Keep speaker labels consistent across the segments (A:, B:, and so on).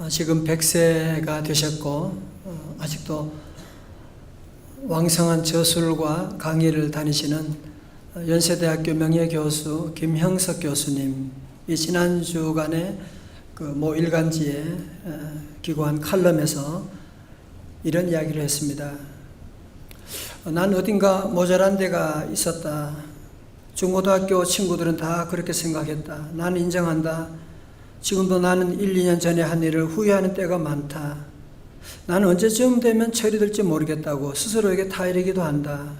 A: 지금 100세가 되셨고 아직도 왕성한 저술과 강의를 다니시는 연세대학교 명예교수 김형석 교수님이 지난주간에 그 모 일간지에 기고한 칼럼에서 이런 이야기를 했습니다. 난 어딘가 모자란 데가 있었다. 중고등학교 친구들은 다 그렇게 생각했다. 나는 인정한다. 지금도 나는 1, 2년 전에 한 일을 후회하는 때가 많다. 나는 언제쯤 되면 철이 들지 모르겠다고 스스로에게 타이르기도 한다.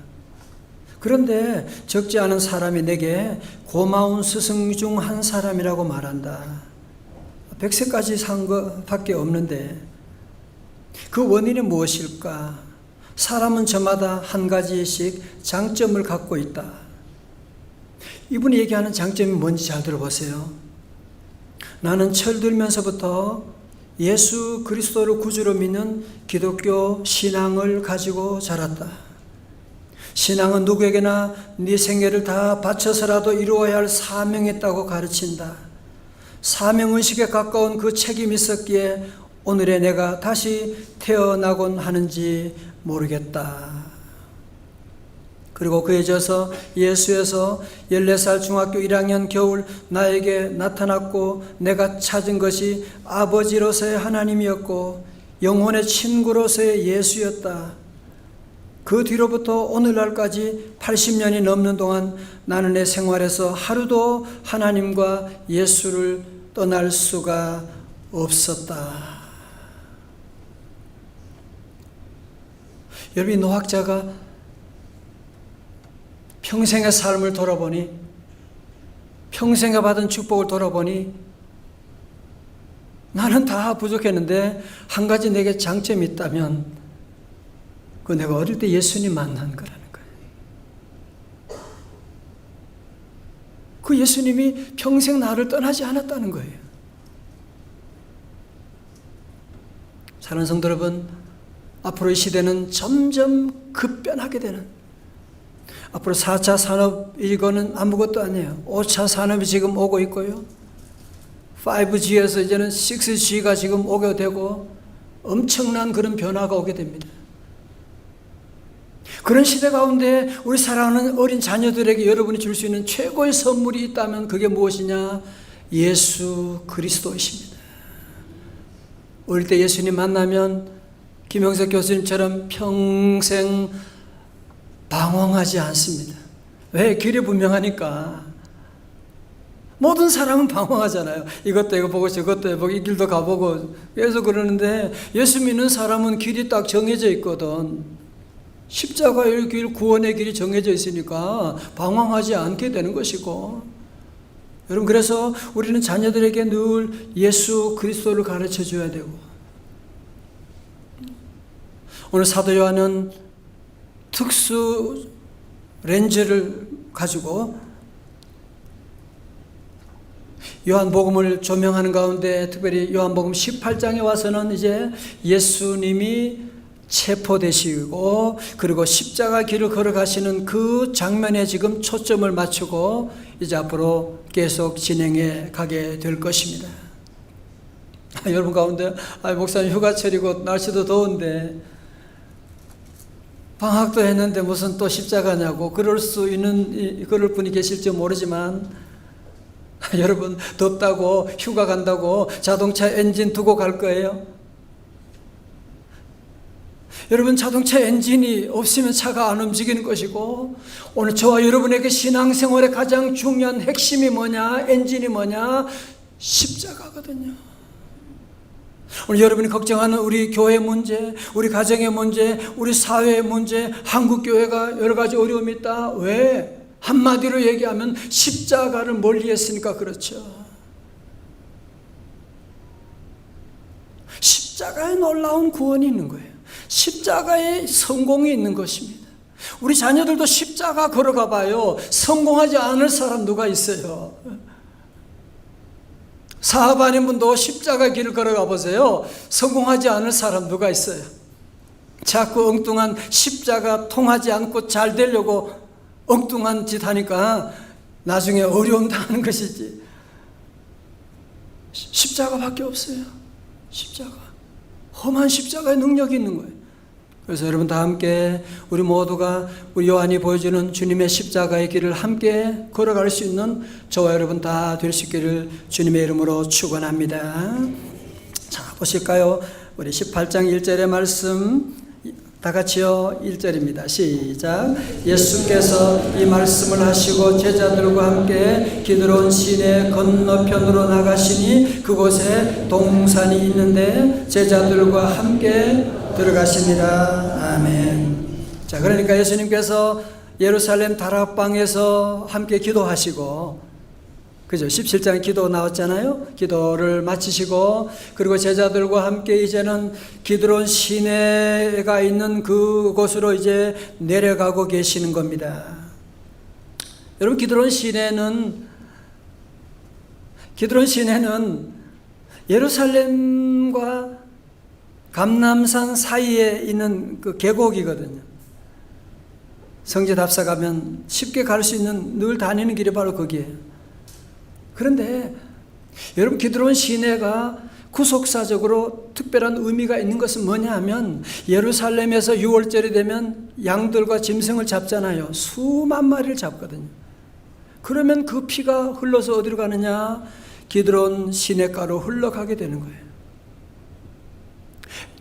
A: 그런데 적지 않은 사람이 내게 고마운 스승 중 한 사람이라고 말한다. 100세까지 산 것밖에 없는데 그 원인이 무엇일까? 사람은 저마다 한 가지씩 장점을 갖고 있다. 이분이 얘기하는 장점이 뭔지 잘 들어보세요. 나는 철들면서부터 예수 그리스도를 구주로 믿는 기독교 신앙을 가지고 자랐다. 신앙은 누구에게나 네 생애를 다 바쳐서라도 이루어야 할 사명이 있다고 가르친다. 사명의식에 가까운 그 책임이 있었기에 오늘의 내가 다시 태어나곤 하는지 모르겠다. 그리고 그에 져서 예수에서 14살 중학교 1학년 겨울 나에게 나타났고 내가 찾은 것이 아버지로서의 하나님이었고 영혼의 친구로서의 예수였다. 그 뒤로부터 오늘날까지 80년이 넘는 동안 나는 내 생활에서 하루도 하나님과 예수를 떠날 수가 없었다. 여러분, 노학자가 평생의 삶을 돌아보니, 평생에 받은 축복을 돌아보니 나는 다 부족했는데 한 가지 내게 장점이 있다면 그 내가 어릴 때 예수님 만난 거라는 거예요. 그 예수님이 평생 나를 떠나지 않았다는 거예요. 사랑하는 성도 여러분, 앞으로 이 시대는 점점 급변하게 되는, 앞으로 4차 산업 이거는 아무것도 아니에요. 5차 산업이 지금 오고 있고요. 5G에서 이제는 6G가 지금 오게 되고 엄청난 그런 변화가 오게 됩니다. 그런 시대 가운데 우리 사랑하는 어린 자녀들에게 여러분이 줄 수 있는 최고의 선물이 있다면 그게 무엇이냐? 예수 그리스도이십니다. 어릴 때 예수님 만나면 김형석 교수님처럼 평생 방황하지 않습니다. 왜? 길이 분명하니까. 모든 사람은 방황하잖아요. 이것도 해보고 저것도 해보고 이 길도 가보고 계속 그러는데 예수 믿는 사람은 길이 딱 정해져 있거든. 십자가의 길, 구원의 길이 정해져 있으니까 방황하지 않게 되는 것이고, 여러분, 그래서 우리는 자녀들에게 늘 예수 그리스도를 가르쳐 줘야 되고, 오늘 사도 요한은 특수 렌즈를 가지고 요한복음을 조명하는 가운데 특별히 요한복음 18장에 와서는 이제 예수님이 체포되시고 그리고 십자가 길을 걸어가시는 그 장면에 지금 초점을 맞추고 이제 앞으로 계속 진행해 가게 될 것입니다. 여러분 가운데 목사님 휴가철이고 날씨도 더운데 방학도 했는데 무슨 또 십자가냐고 그럴 분이 계실지 모르지만 여러분, 덥다고 휴가 간다고 자동차 엔진 두고 갈 거예요? 여러분, 자동차 엔진이 없으면 차가 안 움직이는 것이고, 오늘 저와 여러분에게 신앙생활의 가장 중요한 핵심이 뭐냐? 엔진이 뭐냐? 십자가거든요. 오늘 여러분이 걱정하는 우리 교회 문제, 우리 가정의 문제, 우리 사회의 문제, 한국교회가 여러 가지 어려움이 있다. 왜? 한마디로 얘기하면 십자가를 멀리했으니까 그렇죠. 십자가에 놀라운 구원이 있는 거예요. 십자가에 성공이 있는 것입니다. 우리 자녀들도 십자가 걸어가 봐요. 성공하지 않을 사람 누가 있어요? 사업 아닌 분도 십자가 길을 걸어가 보세요. 성공하지 않을 사람 누가 있어요? 자꾸 엉뚱한 십자가 통하지 않고 잘 되려고 엉뚱한 짓 하니까 나중에 어려움 당하는 것이지. 십자가밖에 없어요. 십자가. 험한 십자가의 능력이 있는 거예요. 그래서 여러분 다 함께 우리 모두가 우리 요한이 보여주는 주님의 십자가의 길을 함께 걸어갈 수 있는 저와 여러분 다 될 수 있기를 주님의 이름으로 축원합니다. 자, 보실까요? 우리 18장 1절의 말씀 다 같이요. 1절입니다. 시작. 예수께서 이 말씀을 하시고 제자들과 함께 기드론 시내 건너편으로 나가시니 그곳에 동산이 있는데 제자들과 함께 들어가십니다. 아멘. 자, 그러니까 예수님께서 예루살렘 다락방에서 함께 기도하시고, 그죠? 17장 기도 나왔잖아요. 기도를 마치시고, 그리고 제자들과 함께 이제는 기드론 시내가 있는 그곳으로 이제 내려가고 계시는 겁니다. 여러분, 기드론 시내는 예루살렘과 감람산 사이에 있는 그 계곡이거든요. 성지 답사 가면 쉽게 갈 수 있는, 늘 다니는 길이 바로 거기에요. 그런데 여러분, 기드론 시내가 구속사적으로 특별한 의미가 있는 것은 뭐냐 하면, 예루살렘에서 6월절이 되면 양들과 짐승을 잡잖아요. 수만 마리를 잡거든요. 그러면 그 피가 흘러서 어디로 가느냐? 기드론 시내가로 흘러가게 되는 거예요.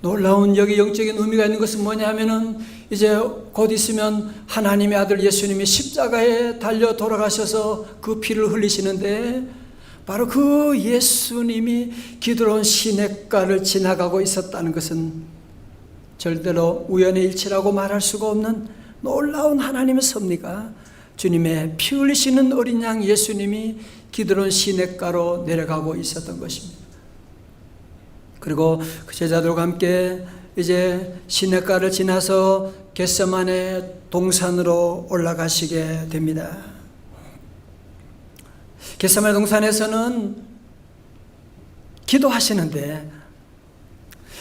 A: 놀라운 여기 영적인 의미가 있는 것은 뭐냐 하면은, 이제 곧 있으면 하나님의 아들 예수님이 십자가에 달려 돌아가셔서 그 피를 흘리시는데, 바로 그 예수님이 기드론 시냇가를 지나가고 있었다는 것은 절대로 우연의 일치라고 말할 수가 없는 놀라운 하나님의 섭리가, 주님의 피 흘리시는 어린 양 예수님이 기드론 시냇가로 내려가고 있었던 것입니다. 그리고 그 제자들과 함께 이제 시냇가를 지나서 겟세마네 동산으로 올라가시게 됩니다. 겟세마네 동산에서는 기도하시는데,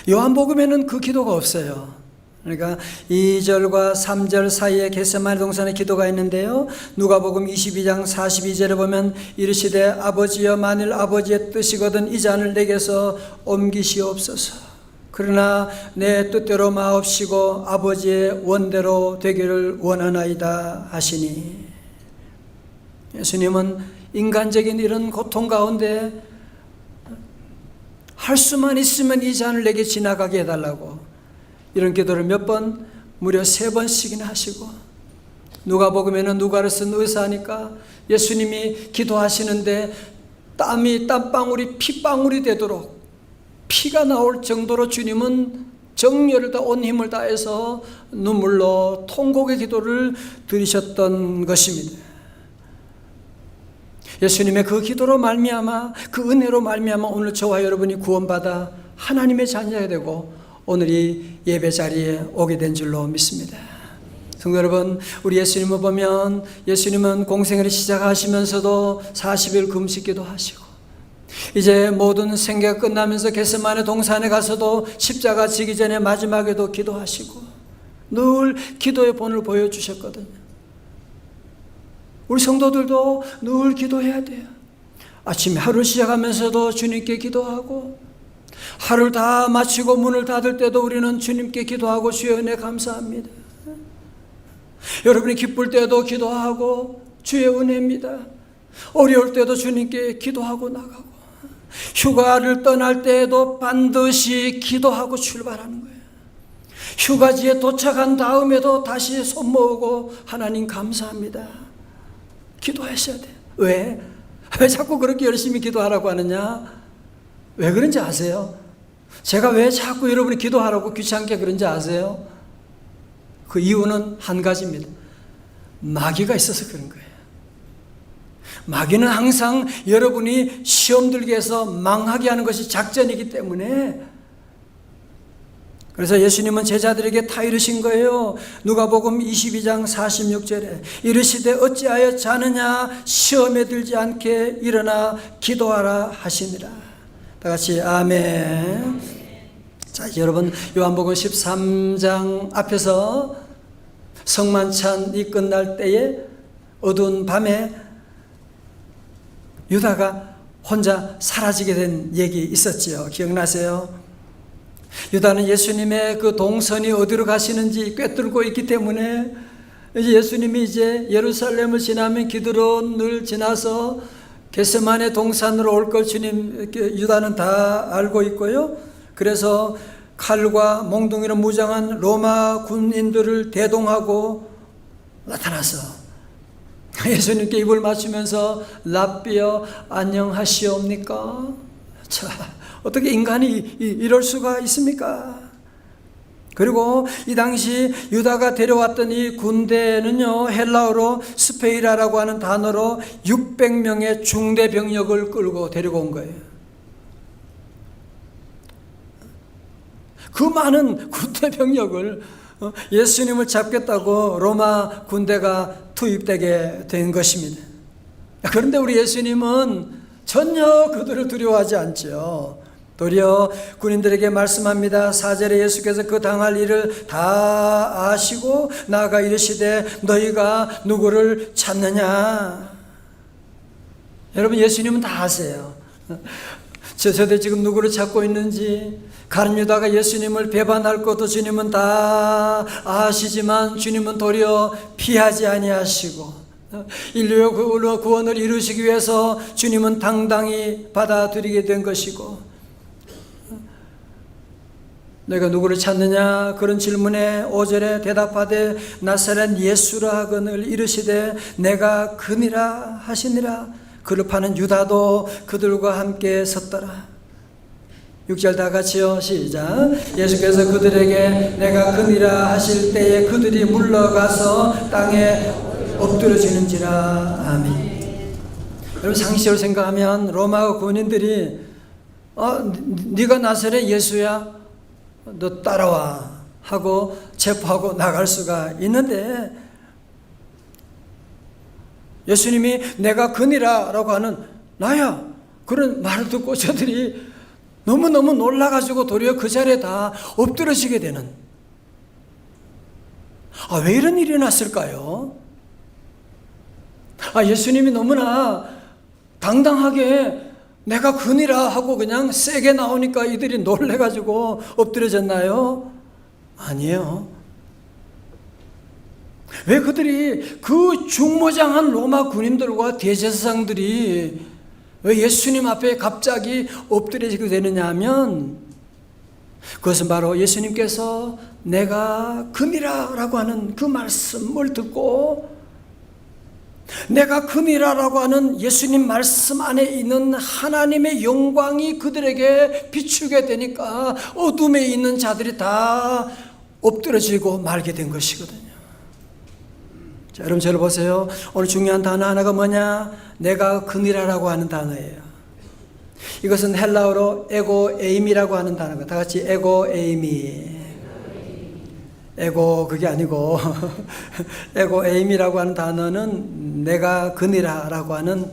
A: 요한복음에는 그 기도가 없어요. 그러니까 2절과 3절 사이에 겟세마네 동산의 기도가 있는데요, 누가복음 22장 42절에 보면 이르시되 아버지여, 만일 아버지의 뜻이거든 이 잔을 내게서 옮기시옵소서. 그러나 내 뜻대로 마옵시고 아버지의 원대로 되기를 원하나이다 하시니, 예수님은 인간적인 이런 고통 가운데 할 수만 있으면 이 잔을 내게 지나가게 해달라고 이런 기도를 몇 번, 무려 3번씩이나 하시고, 누가복음에는 누가를 쓴 의사니까 예수님이 기도하시는데 땀방울이 핏방울이 되도록 피가 나올 정도로 주님은 정열을 다 온 힘을 다해서 눈물로 통곡의 기도를 드리셨던 것입니다. 예수님의 그 기도로 말미암아, 그 은혜로 말미암아 오늘 저와 여러분이 구원받아 하나님의 자녀가 되고 오늘 이 예배 자리에 오게 된 줄로 믿습니다. 성도 여러분, 우리 예수님을 보면 예수님은 공생애를 시작하시면서도 40일 금식기도 하시고, 이제 모든 생계가 끝나면서 겟세마네 동산에 가서도 십자가 지기 전에 마지막에도 기도하시고 늘 기도의 본을 보여주셨거든요. 우리 성도들도 늘 기도해야 돼요. 아침에 하루 시작하면서도 주님께 기도하고, 하루를 다 마치고 문을 닫을 때도 우리는 주님께 기도하고 주의 은혜 감사합니다. 여러분이 기쁠 때도 기도하고 주의 은혜입니다. 어려울 때도 주님께 기도하고 나가고, 휴가를 떠날 때에도 반드시 기도하고 출발하는 거예요. 휴가지에 도착한 다음에도 다시 손 모으고 하나님 감사합니다. 기도하셔야 돼요. 왜 자꾸 그렇게 열심히 기도하라고 하느냐? 왜 그런지 아세요? 제가 왜 자꾸 여러분이 기도하라고 귀찮게 그런지 아세요? 그 이유는 한 가지입니다. 마귀가 있어서 그런 거예요. 마귀는 항상 여러분이 시험 들게 해서 망하게 하는 것이 작전이기 때문에, 그래서 예수님은 제자들에게 다 이르신 거예요. 누가복음 22장 46절에 이르시되 어찌하여 자느냐, 시험에 들지 않게 일어나 기도하라 하시니라. 다 같이 아멘. 자, 여러분, 요한복음 13장 앞에서 성만찬이 끝날 때에 어두운 밤에 유다가 혼자 사라지게 된 얘기 있었지요. 기억나세요? 유다는 예수님의 그 동선이 어디로 가시는지 꿰뚫고 있기 때문에 이제 예수님이 이제 예루살렘을 지나면 기드론을 지나서 겟세마네 동산으로 올 걸 주님 유다는 다 알고 있고요. 그래서 칼과 몽둥이로 무장한 로마 군인들을 대동하고 나타나서 예수님께 입을 맞추면서 랍비여 안녕하시옵니까? 자, 어떻게 인간이 이럴 수가 있습니까? 그리고 이 당시 유다가 데려왔던 이 군대는요, 헬라어로 스페이라라고 하는 단어로 600명의 중대 병력을 끌고 데리고 온 거예요. 그 많은 군대 병력을 예수님을 잡겠다고 로마 군대가 투입되게 된 것입니다. 그런데 우리 예수님은 전혀 그들을 두려워하지 않죠. 도리어 군인들에게 말씀합니다. 4절에 예수께서 그 당할 일을 다 아시고 나아가 이르시되 너희가 누구를 찾느냐. 여러분, 예수님은 다 아세요. 저들 지금 누구를 찾고 있는지, 가룟 유다가 예수님을 배반할 것도 주님은 다 아시지만 주님은 도리어 피하지 아니하시고 인류의 구원을 이루시기 위해서 주님은 당당히 받아들이게 된 것이고, 내가 누구를 찾느냐 그런 질문에 5절에 대답하되 나사렛 예수라 하거늘 이르시되 내가 그니라 하시니라. 그를 파는 유다도 그들과 함께 섰더라. 6절 다 같이요, 시작. 예수께서 그들에게 내가 그니라 하실 때에 그들이 물러가서 땅에 엎드려지는지라. 아멘. 여러분, 상식으로 생각하면 로마 군인들이 네가 나사렛 예수야? 너 따라와 하고 체포하고 나갈 수가 있는데, 예수님이 내가 그니라 라고 하는 나야, 그런 말을 듣고 저들이 너무너무 놀라가지고 도리어 그 자리에 다 엎드러지게 되는, 왜 이런 일이 났을까요? 예수님이 너무나 당당하게 내가 그니라 하고 그냥 세게 나오니까 이들이 놀래가지고 엎드려졌나요? 아니에요. 왜 그들이, 그 중무장한 로마 군인들과 대제사장들이 왜 예수님 앞에 갑자기 엎드려지게 되느냐 하면, 그것은 바로 예수님께서 내가 그니라 라고 하는 그 말씀을 듣고, 내가 그니라라고 하는 예수님 말씀 안에 있는 하나님의 영광이 그들에게 비추게 되니까 어둠에 있는 자들이 다 엎드러지고 말게 된 것이거든요. 자, 여러분 저를 보세요. 오늘 중요한 단어 하나가 뭐냐? 내가 그니라라고 하는 단어예요. 이것은 헬라어로 에고 에임이라고 하는 단어가, 다 같이 에고 에임이. 에고 그게 아니고 에고 에임이라고 하는 단어는 내가 그니라라고 하는,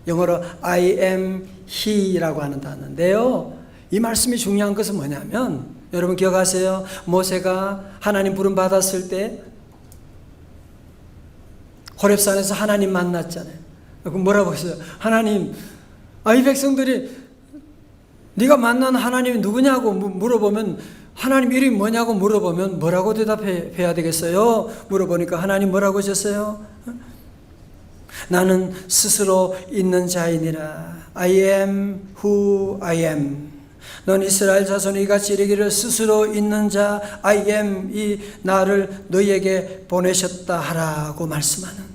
A: 영어로 I am he라고 하는 단어인데요. 이 말씀이 중요한 것은 뭐냐면, 여러분 기억하세요? 모세가 하나님 부름 받았을 때 호렙산에서 하나님 만났잖아요. 그럼 뭐라고 했어요? 하나님, 이 백성들이 네가 만난 하나님이 누구냐고 물어보면, 하나님 이름이 뭐냐고 물어보면 뭐라고 대답해야 되겠어요? 물어보니까 하나님 뭐라고 하셨어요? 나는 스스로 있는 자이니라. I am who I am. 넌 이스라엘 자손이 이같이 이르기를 스스로 있는 자 I am 이 나를 너희에게 보내셨다 하라고 말씀하는,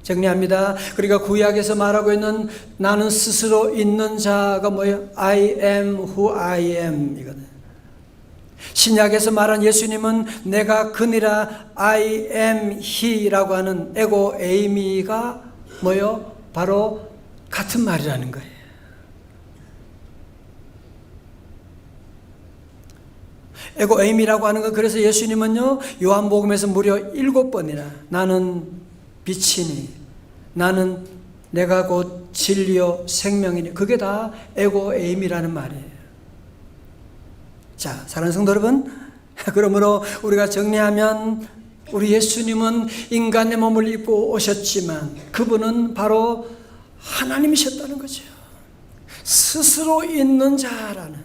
A: 정리합니다. 그러니까 구약에서 말하고 있는 나는 스스로 있는 자가 뭐예요? I am who I am 이거든. 신약에서 말한 예수님은 내가 그니라 I am he라고 하는 에고 에이미가 뭐요? 바로 같은 말이라는 거예요. 에고 에이미라고 하는 거, 그래서 예수님은요 요한복음에서 무려 7번이나 나는 빛이니, 나는 내가 곧 진리요 생명이니, 그게 다 에고 에이미라는 말이에요. 자, 사랑하는 성도 여러분, 그러므로 우리가 정리하면 우리 예수님은 인간의 몸을 입고 오셨지만 그분은 바로 하나님이셨다는 거죠. 스스로 있는 자라는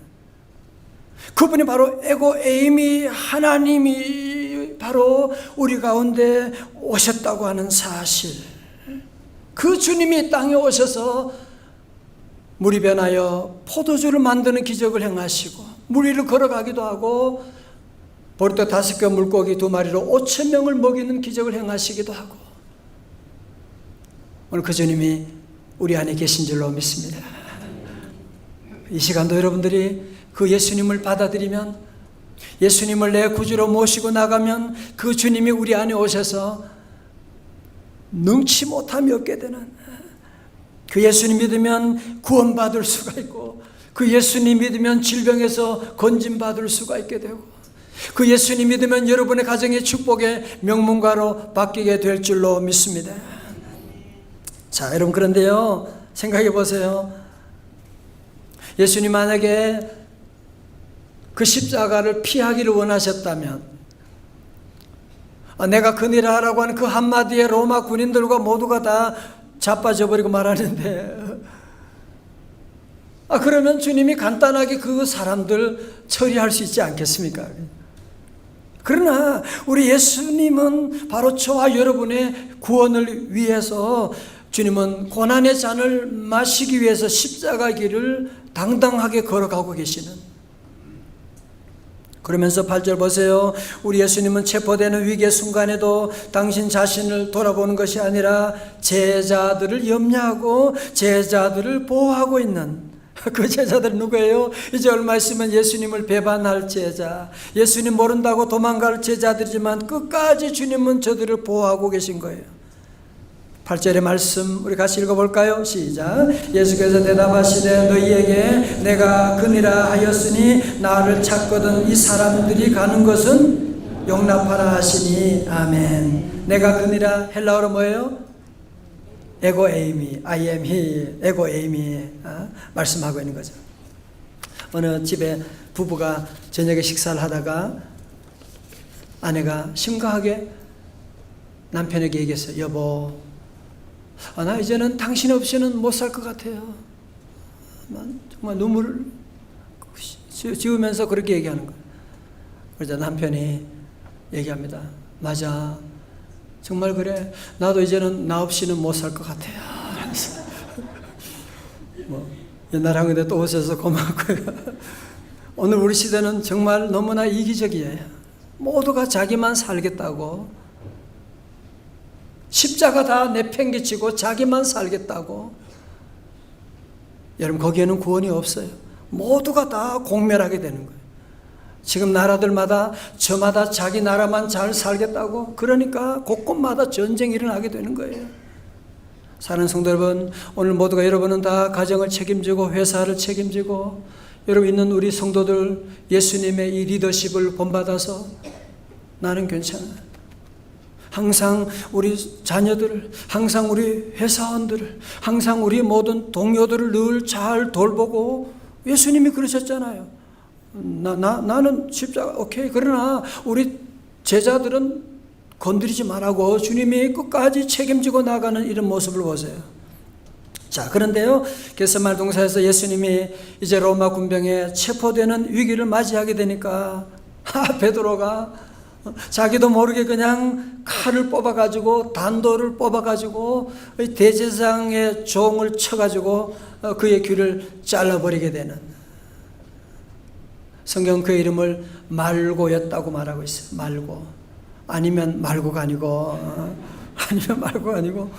A: 그분이 바로 에고에이미 하나님이 바로 우리 가운데 오셨다고 하는 사실, 그 주님이 땅에 오셔서 물이 변하여 포도주를 만드는 기적을 행하시고 물 위를 걸어가기도 하고 보리떡 5개 물고기 2마리로 5,000명을 먹이는 기적을 행하시기도 하고, 오늘 그 주님이 우리 안에 계신 줄로 믿습니다. 이 시간도 여러분들이 그 예수님을 받아들이면, 예수님을 내 구주로 모시고 나가면 그 주님이 우리 안에 오셔서 능치 못함이 없게 되는, 그 예수님 믿으면 구원받을 수가 있고, 그 예수님 믿으면 질병에서 건진받을 수가 있게 되고, 그 예수님 믿으면 여러분의 가정의 축복의 명문가로 바뀌게 될 줄로 믿습니다. 자, 여러분, 그런데요, 생각해 보세요. 예수님 만약에 그 십자가를 피하기를 원하셨다면, 내가 그니라 하라고 하는 그 한마디에 로마 군인들과 모두가 다 자빠져 버리고 말하는데, 그러면 주님이 간단하게 그 사람들 처리할 수 있지 않겠습니까? 그러나 우리 예수님은 바로 저와 여러분의 구원을 위해서, 주님은 고난의 잔을 마시기 위해서 십자가 길을 당당하게 걸어가고 계시는, 그러면서 8절 보세요. 우리 예수님은 체포되는 위기의 순간에도 당신 자신을 돌아보는 것이 아니라 제자들을 염려하고 제자들을 보호하고 있는, 그 제자들은 누구예요? 이제 얼마 있으면 예수님을 배반할 제자, 예수님 모른다고 도망갈 제자들이지만 끝까지 주님은 저들을 보호하고 계신 거예요. 8절의 말씀 우리 같이 읽어볼까요? 시작. 예수께서 대답하시되 너희에게 내가 그니라 하였으니 나를 찾거든 이 사람들이 가는 것은 용납하라 하시니 아멘. 내가 그니라 헬라어로 뭐예요? 에고에이미, I am he, 에고에이미 말씀하고 있는 거죠. 어느 집에 부부가 저녁에 식사를 하다가 아내가 심각하게 남편에게 얘기했어요. 여보, 나 이제는 당신 없이는 못 살 것 같아요. 정말 눈물을 지으면서 그렇게 얘기하는 거예요. 그러자 남편이 얘기합니다. 맞아, 정말 그래. 나도 이제는 나 없이는 못 살 것 같아요. 옛날 한국에 또 오셔서 고맙고요. 오늘 우리 시대는 정말 너무나 이기적이에요. 모두가 자기만 살겠다고, 십자가 다 내팽개치고 자기만 살겠다고. 여러분, 거기에는 구원이 없어요. 모두가 다 공멸하게 되는 거예요. 지금 나라들마다 저마다 자기 나라만 잘 살겠다고, 그러니까 곳곳마다 전쟁이 일어나게 되는 거예요. 사랑하는 성도 여러분, 오늘 모두가, 여러분은 다 가정을 책임지고 회사를 책임지고, 여러분 있는 우리 성도들 예수님의 이 리더십을 본받아서 나는 괜찮아, 항상 우리 자녀들을, 항상 우리 회사원들을, 항상 우리 모든 동료들을 늘 잘 돌보고, 예수님이 그러셨잖아요. 나는 십자가 오케이. 그러나 우리 제자들은 건드리지 말라고 주님이 끝까지 책임지고 나가는 이런 모습을 보세요. 자, 그런데요, 겟세마네 동산에서 예수님이 이제 로마 군병에 체포되는 위기를 맞이하게 되니까 베드로가 자기도 모르게 그냥 칼을 뽑아가지고, 단도를 뽑아가지고 대제사장의 종을 쳐가지고 그의 귀를 잘라버리게 되는, 성경 그 이름을 말고였다고 말하고 있어요. 말고. 아니면 말고가 아니고, 아니면 말고가 아니고,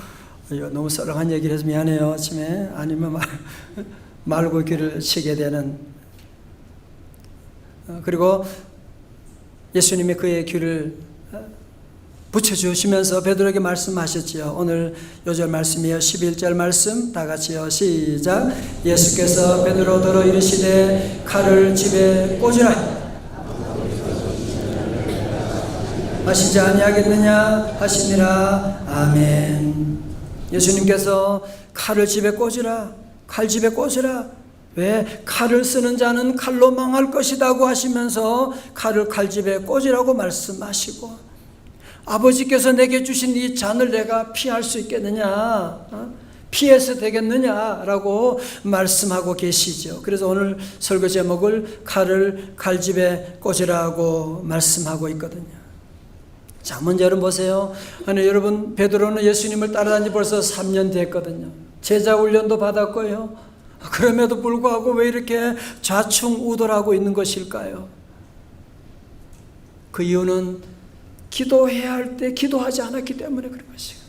A: 너무 썰렁한 얘기를 해서 미안해요, 아침에. 아니면 말고 귀를 치게 되는. 그리고 예수님이 그의 귀를 붙여주시면서 베드로에게 말씀하셨지요. 오늘 요절 말씀이에요. 11절 말씀 다 같이요. 시작. 예수께서 베드로더러 이르시되 칼을 집에 꽂으라 하시지 아니하겠느냐 하시니라. 아멘. 예수님께서 칼을 집에 꽂으라, 칼 집에 꽂으라. 왜? 칼을 쓰는 자는 칼로 망할 것이라고 하시면서 칼을 칼집에 꽂으라고 말씀하시고, 아버지께서 내게 주신 이 잔을 내가 피할 수 있겠느냐? 피해서 되겠느냐라고 말씀하고 계시죠. 그래서 오늘 설교 제목을 칼을 칼집에 꽂으라고 말씀하고 있거든요. 자, 먼저 여러분 보세요. 아니, 여러분, 베드로는 예수님을 따라다닌 지 벌써 3년 됐거든요. 제자 훈련도 받았고요. 그럼에도 불구하고 왜 이렇게 좌충우돌하고 있는 것일까요? 그 이유는 기도해야 할 때 기도하지 않았기 때문에 그런 것이에요.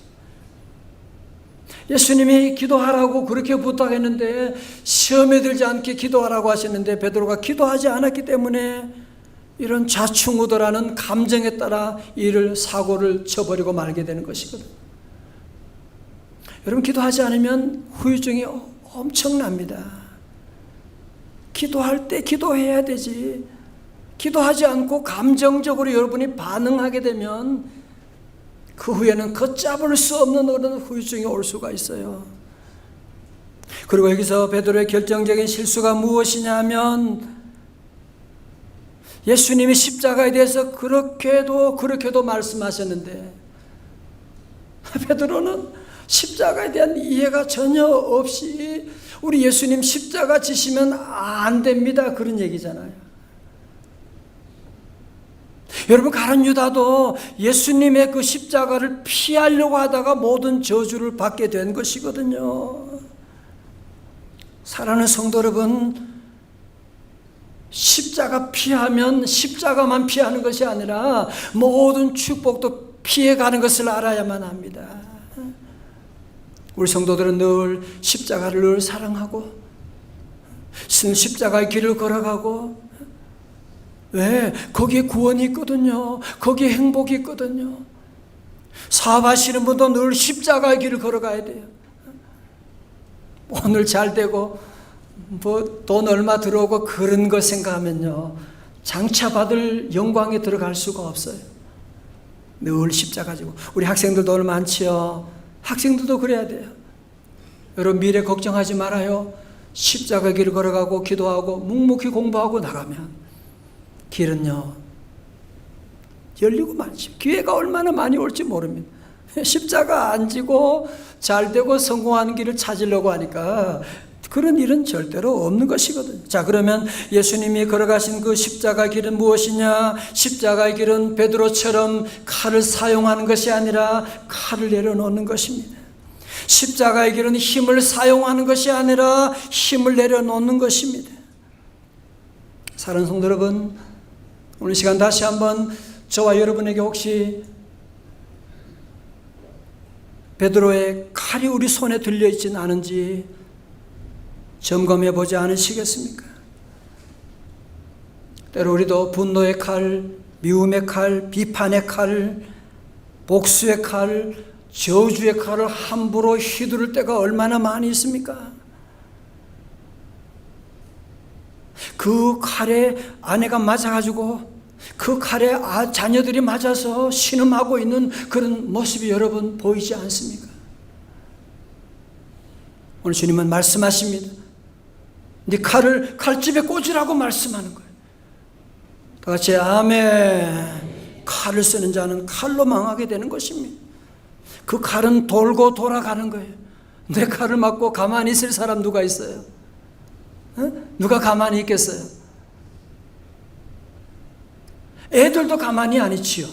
A: 예수님이 기도하라고 그렇게 부탁했는데, 시험에 들지 않게 기도하라고 하셨는데 베드로가 기도하지 않았기 때문에 이런 좌충우돌하는 감정에 따라 사고를 쳐버리고 말게 되는 것이거든요. 여러분, 기도하지 않으면 후유증이 엄청납니다. 기도할 때 기도해야 되지. 기도하지 않고 감정적으로 여러분이 반응하게 되면 그 후에는 걷잡을 수 없는 그런 후유증이 올 수가 있어요. 그리고 여기서 베드로의 결정적인 실수가 무엇이냐면, 예수님이 십자가에 대해서 그렇게도 말씀하셨는데 베드로는 십자가에 대한 이해가 전혀 없이 우리 예수님 십자가 지시면 안 됩니다, 그런 얘기잖아요. 여러분, 가룟 유다도 예수님의 그 십자가를 피하려고 하다가 모든 저주를 받게 된 것이거든요. 사랑하는 성도 여러분, 십자가 피하면 십자가만 피하는 것이 아니라 모든 축복도 피해가는 것을 알아야만 합니다. 우리 성도들은 늘 십자가를 늘 사랑하고 십자가의 길을 걸어가고, 왜? 거기에 구원이 있거든요. 거기에 행복이 있거든요. 사업하시는 분도 늘 십자가의 길을 걸어가야 돼요. 오늘 잘 되고 돈 얼마 들어오고 그런 거 생각하면요, 장차 받을 영광에 들어갈 수가 없어요. 늘 십자가 지고. 우리 학생들도 오늘 많지요. 학생들도 그래야 돼요. 여러분, 미래 걱정하지 말아요. 십자가 길을 걸어가고 기도하고 묵묵히 공부하고 나가면 길은요 열리고 말죠. 기회가 얼마나 많이 올지 모릅니다. 십자가 안 지고 잘 되고 성공하는 길을 찾으려고 하니까 그런 일은 절대로 없는 것이거든요. 자, 그러면 예수님이 걸어가신 그 십자가 길은 무엇이냐? 십자가의 길은 베드로처럼 칼을 사용하는 것이 아니라 칼을 내려놓는 것입니다. 십자가의 길은 힘을 사용하는 것이 아니라 힘을 내려놓는 것입니다. 사랑하는 성도 여러분, 오늘 시간 다시 한번 저와 여러분에게 혹시 베드로의 칼이 우리 손에 들려있지는 않은지 점검해 보지 않으시겠습니까? 때로 우리도 분노의 칼, 미움의 칼, 비판의 칼, 복수의 칼, 저주의 칼을 함부로 휘두를 때가 얼마나 많이 있습니까? 그 칼에 아내가 맞아가지고 그 칼에 자녀들이 맞아서 신음하고 있는 그런 모습이 여러분 보이지 않습니까? 오늘 주님은 말씀하십니다. 네 칼을 칼집에 꽂으라고 말씀하는 거예요. 다 같이 아멘. 칼을 쓰는 자는 칼로 망하게 되는 것입니다. 그 칼은 돌고 돌아가는 거예요. 내 칼을 맞고 가만히 있을 사람 누가 있어요? 누가 가만히 있겠어요? 애들도 가만히 안 있지요.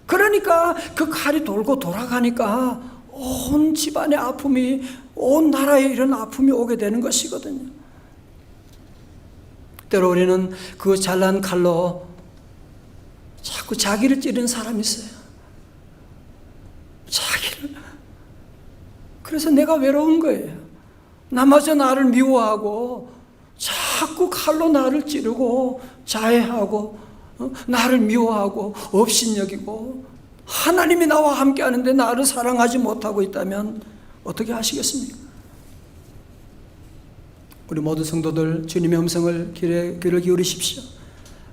A: 그러니까 그 칼이 돌고 돌아가니까 온 집안의 아픔이, 온 나라에 이런 아픔이 오게 되는 것이거든요. 때로 우리는 그 잘난 칼로 자꾸 자기를 찌르는 사람이 있어요. 자기를. 그래서 내가 외로운 거예요. 나마저 나를 미워하고 자꾸 칼로 나를 찌르고 자해하고 나를 미워하고 업신여기고, 하나님이 나와 함께 하는데 나를 사랑하지 못하고 있다면 어떻게 하시겠습니까? 우리 모든 성도들 주님의 음성을 귀를 기울이십시오.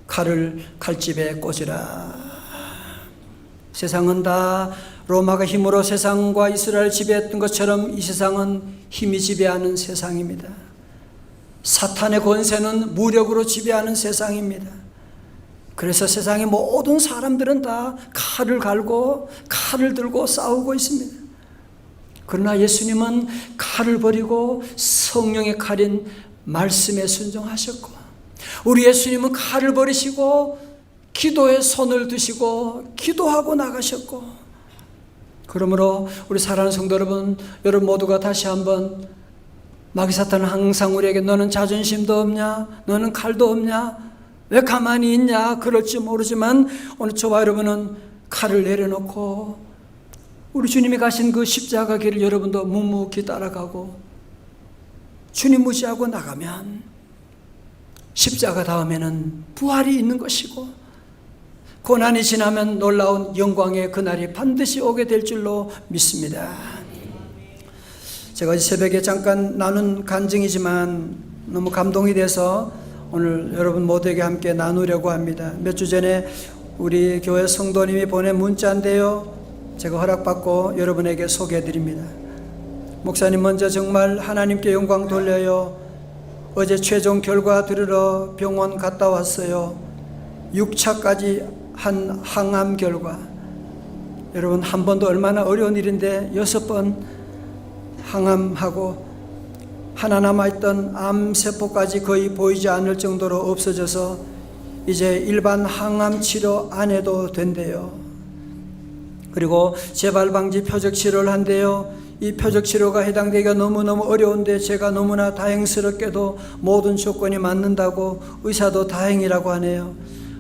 A: 칼을 칼집에 꽂으라. 세상은 다 로마가 힘으로 세상과 이스라엘 지배했던 것처럼 이 세상은 힘이 지배하는 세상입니다. 사탄의 권세는 무력으로 지배하는 세상입니다. 그래서 세상의 모든 사람들은 다 칼을 갈고 칼을 들고 싸우고 있습니다. 그러나 예수님은 칼을 버리고 성령의 칼인 말씀에 순종하셨고, 우리 예수님은 칼을 버리시고 기도에 손을 드시고 기도하고 나가셨고, 그러므로 우리 사랑하는 성도 여러분, 여러분 모두가 다시 한번, 마귀 사탄은 항상 우리에게 너는 자존심도 없냐, 너는 칼도 없냐, 왜 가만히 있냐 그럴지 모르지만, 오늘 저와 여러분은 칼을 내려놓고 우리 주님이 가신 그 십자가 길을 여러분도 묵묵히 따라가고 주님 무시하고 나가면 십자가 다음에는 부활이 있는 것이고, 고난이 지나면 놀라운 영광의 그날이 반드시 오게 될 줄로 믿습니다. 제가 어제 새벽에 잠깐 나눈 간증이지만 너무 감동이 돼서 오늘 여러분 모두에게 함께 나누려고 합니다. 몇 주 전에 우리 교회 성도님이 보낸 문자인데요, 제가 허락받고 여러분에게 소개해드립니다. 목사님, 먼저 정말 하나님께 영광 돌려요. 어제 최종 결과 들으러 병원 갔다 왔어요. 6차까지 한 항암 결과. 여러분, 한 번도 얼마나 어려운 일인데 6번 항암하고 하나 남아있던 암세포까지 거의 보이지 않을 정도로 없어져서 이제 일반 항암 치료 안 해도 된대요. 그리고 재발방지 표적 치료를 한대요. 이 표적 치료가 해당되기가 너무너무 어려운데 제가 너무나 다행스럽게도 모든 조건이 맞는다고 의사도 다행이라고 하네요.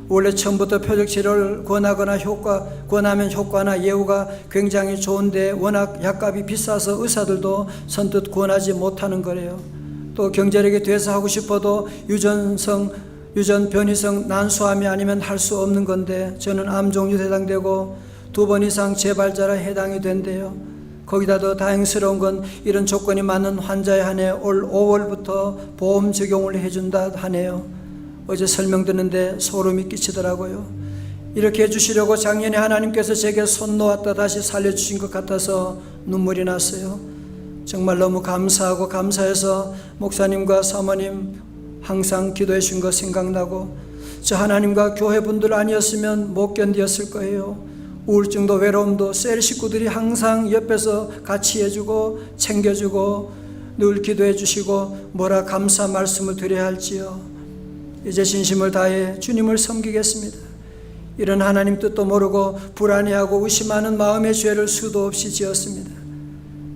A: 원래 처음부터 표적 치료를 권하면 효과나 예후가 굉장히 좋은데 워낙 약값이 비싸서 의사들도 선뜻 권하지 못하는 거래요. 또 경제력이 돼서 하고 싶어도 유전 변이성 난수암이 아니면 할 수 없는 건데, 저는 암 종류에 해당되고 2번 이상 재발자라 해당이 된대요. 거기다 더 다행스러운 건 이런 조건이 맞는 환자에 한해 올 5월부터 보험 적용을 해준다 하네요. 어제 설명 듣는데 소름이 끼치더라고요. 이렇게 해주시려고 작년에 하나님께서 제게 손 놓았다 다시 살려주신 것 같아서 눈물이 났어요. 정말 너무 감사하고 감사해서 목사님과 사모님 항상 기도해 주신 거 생각나고, 저 하나님과 교회분들 아니었으면 못 견디었을 거예요. 우울증도 외로움도 셀 식구들이 항상 옆에서 같이 해주고 챙겨주고 늘 기도해 주시고 뭐라 감사 말씀을 드려야 할지요. 이제 진심을 다해 주님을 섬기겠습니다. 이런 하나님 뜻도 모르고 불안해하고 의심하는 마음의 죄를 수도 없이 지었습니다.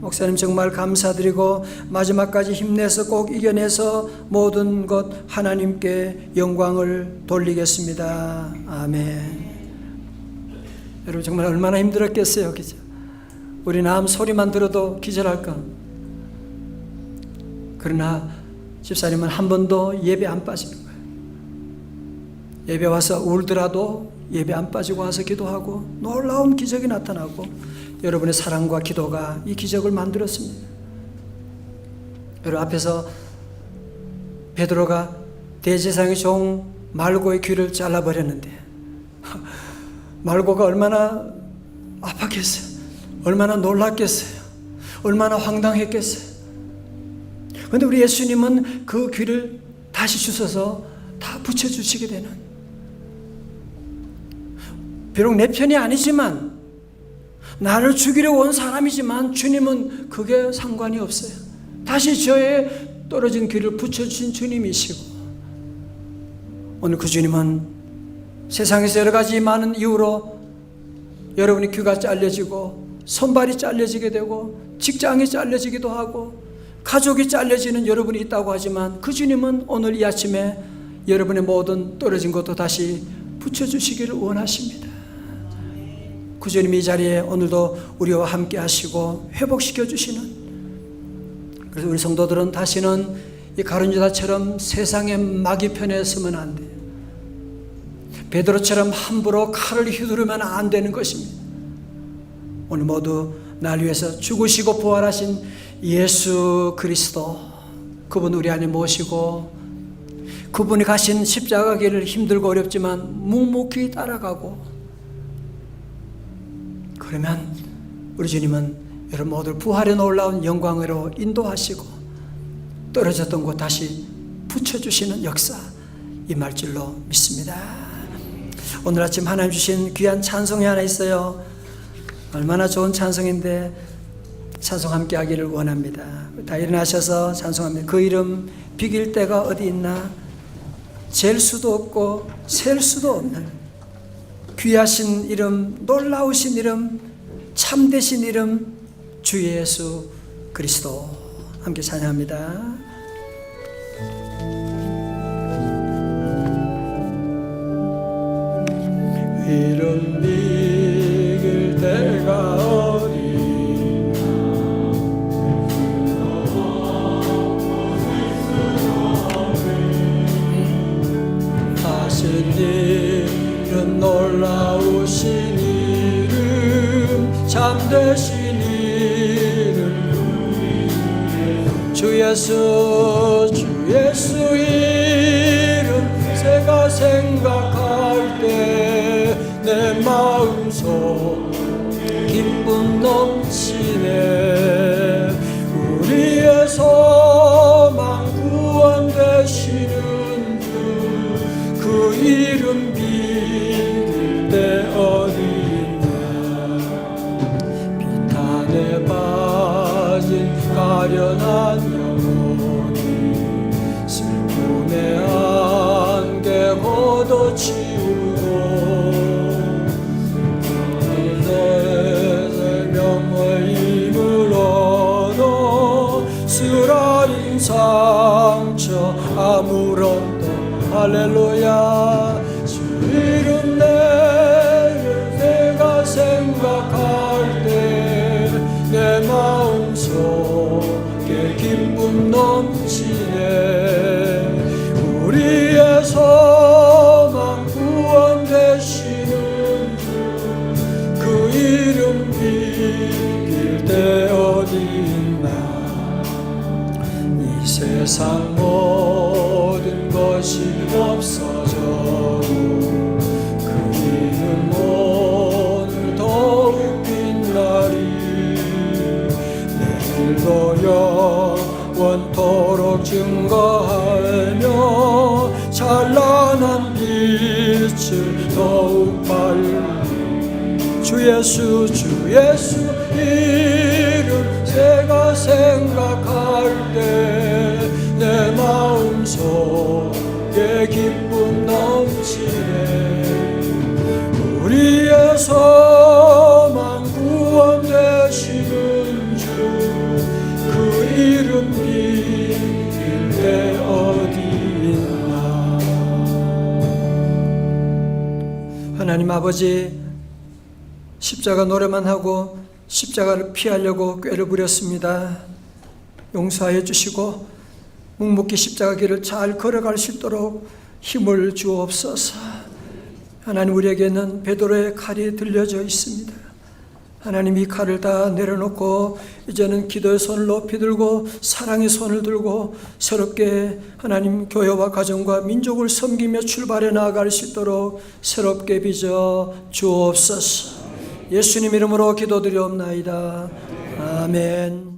A: 목사님 정말 감사드리고 마지막까지 힘내서 꼭 이겨내서 모든 것 하나님께 영광을 돌리겠습니다. 아멘. 여러분 정말 얼마나 힘들었겠어요, 그죠? 우리 남 소리만 들어도 기절할까? 그러나 집사님은 한 번도 예배 안 빠지는 거예요. 예배 와서 울더라도 예배 안 빠지고 와서 기도하고 놀라운 기적이 나타나고, 여러분의 사랑과 기도가 이 기적을 만들었습니다. 여러분 앞에서 베드로가 대제사장의 종 말고의 귀를 잘라버렸는데 말고가 얼마나 아팠겠어요. 얼마나 놀랐겠어요. 얼마나 황당했겠어요. 그런데 우리 예수님은 그 귀를 다시 주셔서 다 붙여주시게 되는, 비록 내 편이 아니지만 나를 죽이려고 온 사람이지만 주님은 그게 상관이 없어요. 다시 저의 떨어진 귀를 붙여주신 주님이시고, 오늘 그 주님은 세상에서 여러 가지 많은 이유로 여러분의 귀가 잘려지고 손발이 잘려지게 되고 직장이 잘려지기도 하고 가족이 잘려지는 여러분이 있다고 하지만, 그 주님은 오늘 이 아침에 여러분의 모든 떨어진 것도 다시 붙여주시기를 원하십니다. 그 주님이 이 자리에 오늘도 우리와 함께 하시고 회복시켜 주시는, 그래서 우리 성도들은 다시는 이 가룟 유다처럼 세상의 마귀 편에 서면 안 돼요. 베드로처럼 함부로 칼을 휘두르면 안 되는 것입니다. 오늘 모두 날 위해서 죽으시고 부활하신 예수 그리스도, 그분 우리 안에 모시고 그분이 가신 십자가 길을 힘들고 어렵지만 묵묵히 따라가고, 그러면 우리 주님은 여러분 모두 부활에 놀라운 영광으로 인도하시고 떨어졌던 곳 다시 붙여주시는 역사, 이 말줄로 믿습니다. 오늘 아침 하나님 주신 귀한 찬송이 하나 있어요. 얼마나 좋은 찬송인데 찬송 함께 하기를 원합니다. 다 일어나셔서 찬송합니다. 그 이름 비길 데가 어디 있나? 잴 수도 없고 셀 수도 없는 귀하신 이름, 놀라우신 이름, 참되신 이름 주 예수 그리스도. 함께 찬양합니다. 이름 비길 때가 어디나 하신 이름 놀라우신 이름 참되신 이름 주 예수 이름 제가 생각할 때 내 마음속 기쁨 넘치네. 우리의 소망 구원 되시는 주 그 이름 비길 때 어디 있나. 비탄에 빠진 가련한 영혼이 슬픔의 안개 걷어치우고 쓰라린 상처 아무런도 할렐루야. 주 이름 내가 생각할 때 내 마음속에 기쁨 넘치네. 우리의 소망 구원 되시는 주 그 이름 비길 때 어디 있나. 이 세상 모든 것이 없어져도 그 이름 오늘 더욱 빛나리. 내일도 영원토록 증거하며 찬란한 빛을 더욱 발리. 주 예수 이름 제가 생각할 때 내 마음속에 기쁨 넘치네. 우리의 소망 구원 되시는 주 그 이름 비길 때 어디 있나. 하나님 아버지, 십자가 노래만 하고 십자가를 피하려고 꾀를 부렸습니다. 용서하여 주시고 묵묵히 십자가 길을 잘 걸어갈 수 있도록 힘을 주옵소서. 하나님, 우리에게는 베드로의 칼이 들려져 있습니다. 하나님, 이 칼을 다 내려놓고 이제는 기도의 손을 높이 들고 사랑의 손을 들고 새롭게 하나님 교회와 가정과 민족을 섬기며 출발해 나아갈 수 있도록 새롭게 빚어 주옵소서. 예수님 이름으로 기도드리옵나이다. 아멘.